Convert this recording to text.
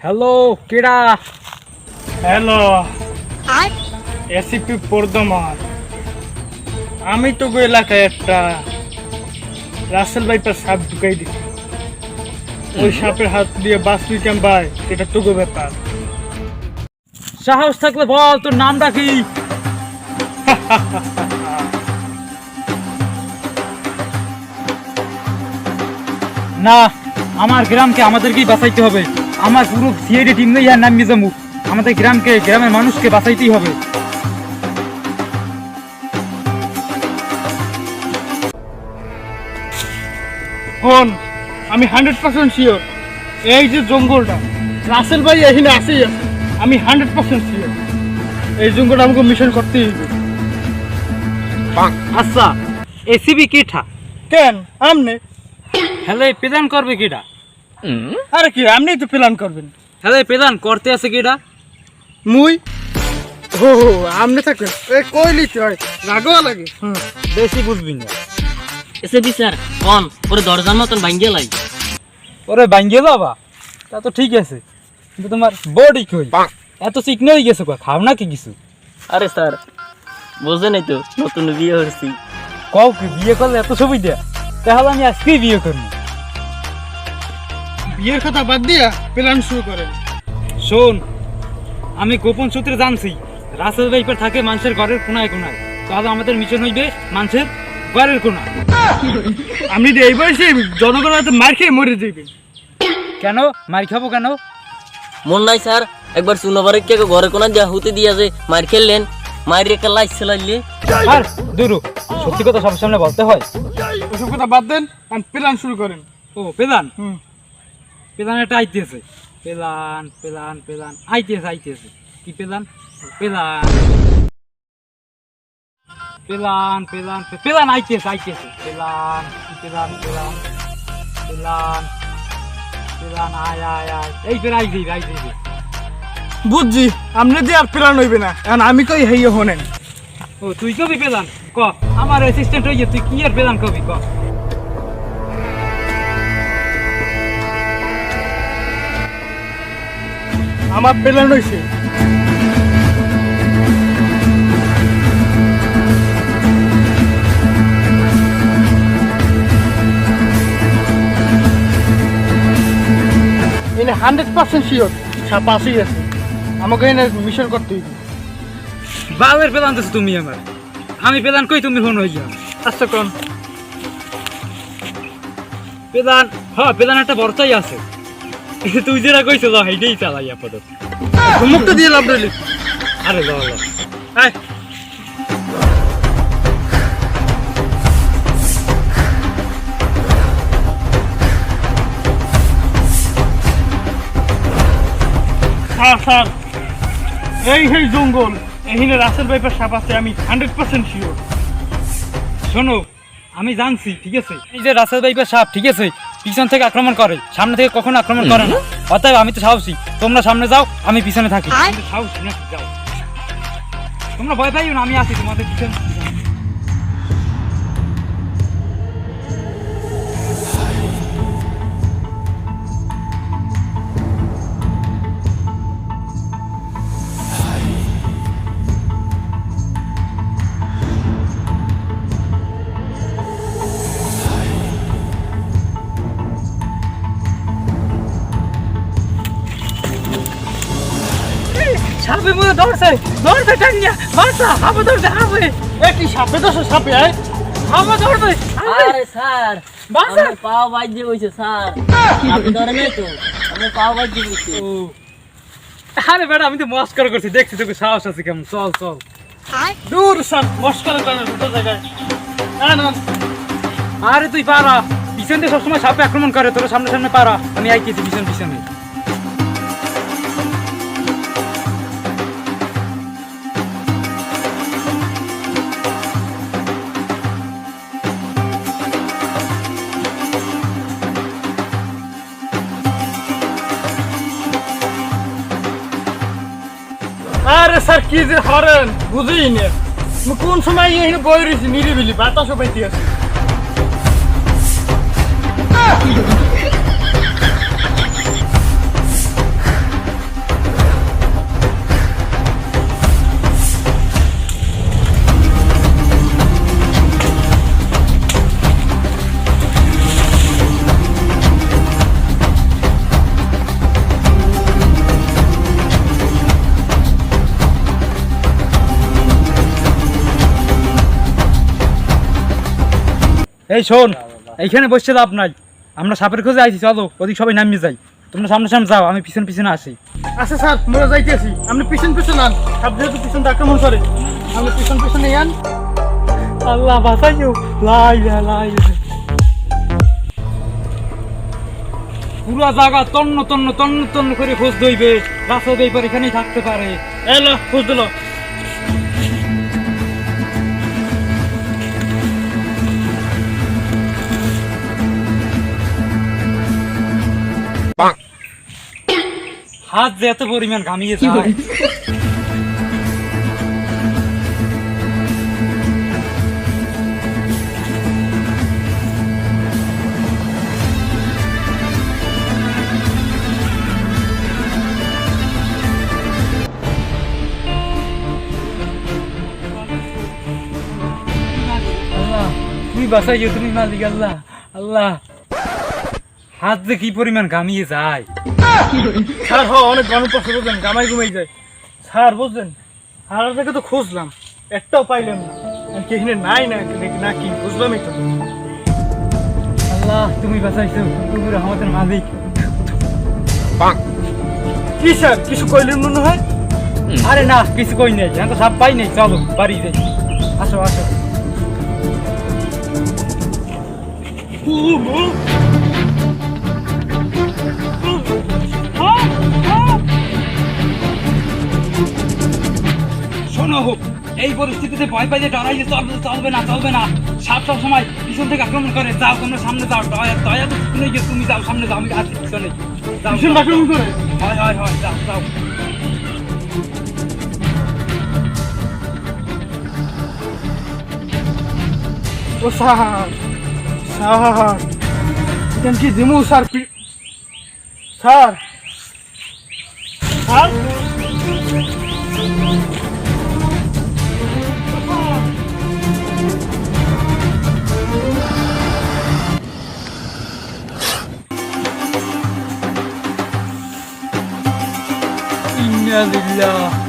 Hello কেডা? Hello ACP Bardhaman. আমি তো এলাকায় একটা রাসেল ভাইপার সাপ ঢুকাই দিছি। ওই সাপের হাত দিয়ে বাঁচবি ভাই, এটা তোগো ব্যাপার। সাহস থাকলে বল তোর নামটা কি? না, আমার গ্রামকে আমাদেরকেই বাঁচাইতে হবে। আমার পুরো সিআইডি টিম নেই আর নামিয়ে যাবো। আমাদের গ্রামকে, গ্রামের মানুষকে বাঁচাইতেই হবে। হন, আমি 100% শিওর এই যে জঙ্গলটা রাসেল ভাই এখানে আসেই আছে। আমি 100% শিওর এই জঙ্গলটা আমাকে মিশন করতেই হবে। আচ্ছা, এসিবি কিঠা? কেন আমনে? হ্যালো, প্রেদান করবে কিডা? আরে কি আপনি তো প্ল্যান করবেন? হ্যালো, প্রেদান করতে আছে কিডা? মুই ও আমনে থাকবেন কইলি চয় রাগও লাগে। বেশি বুঝবি না। এসে বিচার কন ওরে দরজার মতন ভাঙ্গিয়ে লাই। ওরে ভাঙ্গিয়ে যাবা তা তো ঠিক আছে, কিন্তু তোমার বডি কই? এত চিকন হয়ে গেছে, খাও না কি কিছু? আরে স্যার বোঝে নাই তো, নতুন বিয়ে হয়েছি। কও কি বিয়ে করলে এত সুবিধা? তাহলে আমি আজকেই বিয়ে করবো। বিয়ের কথা বাদ দিয়া প্ল্যান শুরু করেন। শোন, আমি গোপন সূত্রে জানছি রাসেল ভাইপার থাকে মানুষের ঘরের কোনায় কোনায়। তাহলে আমাদের মিশন হইবে মানুষের ঘরের কোনা। আপনি এই বয়সে জনগণ মার খেয়ে মরে যাবেন। কেন মার খাবো কেন? মন নাই স্যার, একবার চুনাবারে কে ঘরে কোনা দেয়া হতে দিয়া যে মার খেললেন, মায়ের একটা লাইট চালাইলে। আর দুরু, সত্যি কথা সবার সামনে বলতে হয়। ওসব কথা বাদ দেন, প্ল্যান শুরু করেন। ও পেলান, পেলান একটা আইতেছে। পেলান পেলান পেলান আইতেছে কি plan? Plan plan plan plan আইতেছে plan plan plan plan plan আয় আয় আয় এই ফের আইতেছে। বুঝছি আপনি দিয়ে আর প্ল্যান হইবে না, এখন আমি কই হেইয়ে হনেন। ও তুই কবি পেলান ক? আমার অ্যাসিস্ট্যান্ট হয়ে তুই কি আর পেলান কবি ক? আমার প্ল্যান হইছে এনে 100% শিওর সাপ আসেই আছে। আমাকে এনে মিশন করতে হইবে। বালের পেলান তো তুমি আমার, আমি পেলান কই তুমি ফোন হয়ে যাও। আচ্ছা কোন পেলান? হ্যাঁ পেলান একটা বর্তাই আছে। তুই যেটা কইছো যাও হেইটাই চালাই আপাতত। মুখটা দিয়ে লাভ দিলি। আরে যাও যাও। আয় স্যার এই সেই জঙ্গল এখানে রাসেল ভাইপার সাপ আছে, আমি 100% শিওর। শোনো, আমি জানছি ঠিক আছে এই যে রাসেল ভাইপার সাপ ঠিক আছে পিছন থেকে আক্রমণ করে, সামনে থেকে কখনো আক্রমণ করে না। অতএব আমি তো সাহসী, তোমরা সামনে যাও আমি পিছনে থাকি। সাহসী না, যাও তোমরা, ভয় পাইও না, আমি আছি তোমাদের পিছনে। সাপে মনে ধরছে ধরছে টাঙ্গিয়া বাসা হাবা ধরছে হাবে। কি সাপে তো সাপে আয় হাবা ধরছে আরে স্যার বাসা। আমার পাও বাজে হইছে স্যার, আপনি ধরে নাই তো, আমার পাও বাজে হইছে। ও আরে বেটা, আমি তো মস্করা করছি, দেখছি তোকে সাহস আছে কেমন। চল চল। দূর স্যার মস্করা করেন দুটো জায়গায়। না না আরে তুই পারা, পিছন দিয়ে সবসময় সাপে আক্রমণ করে, তোর সামনে সামনে পারা, আমি আইতেছি পিছন পিছনে। আরে স্যার কি যে হরেন বুঝিই না, কোন সময় এখানে বই রয়েছি নিরিবিলি বাতাসও পাইতে আছে। এই শোন, এইখানে বসে লাভ নাই, আমরা সাপের খোঁজে আইছি, চলো ওদিক সবাই নামিয়ে যাই। তোমরা সামনে সামনে যাও, আমি পিছনে পিছনে আসি। আচ্ছা স্যার, আমরা যাইতেছি, আপনি পিছন পিছন আন, সাপ যেহেতু পিছন আক্রমণ করে, আপনি পিছন পিছনে আন। আল্লাহ বাঁচাইও, লাই লাই। পুরা জায়গা তন্ন তন্ন তন্ন তন্ন করে খোঁজ দইবে, রাস্তা দইবার এখানেই থাকতে পারে। এলো খোঁজ দিল। হাত যে এত পরিমাণ ঘামিয়ে যায়। আল্লাহ তুমি বাঁচাইও, তুমি মালিক আল্লাহ। আল্লাহ হাত যে কি পরিমাণ ঘামিয়ে যায়। স্যার অনেক গরম পড়ছে বুঝলেন, গামাই ঘুমাই যায় স্যার বুঝলেন। হারার থেকে তো খুঁজলাম, একটাও পাইলাম না, কি এখানে নাই না না কি বুঝলামই তো। আল্লাহ তুমি বাঁচাইছো, তুমি আমাদের মালিক। কি স্যার কিছু কইলেন মনে হয়? আরে না, কিছু কই নাই, এখন তো সাপ পাই নাই, চলো বাড়ি যাই। আসো আসো। শোনো, এই পরিস্থিতিতে ভয় পাইলে ডরাইলে চলবে না, চলবে না। সাপ সব সময় পিছন থেকে আক্রমণ করে। যাও তোমরা সামনে যাও, দয়া তো শুনে গিয়ে তুমি যাও, সামনে যাও, আমি আছি পিছনে। যাও, ভীষণ আক্রমণ করে? হয় হয় হয়, যাও যাও। ও স্যার, স্যার এখান কি দিমু স্যার? স্যার স্যার ইন্না লিল্লাহ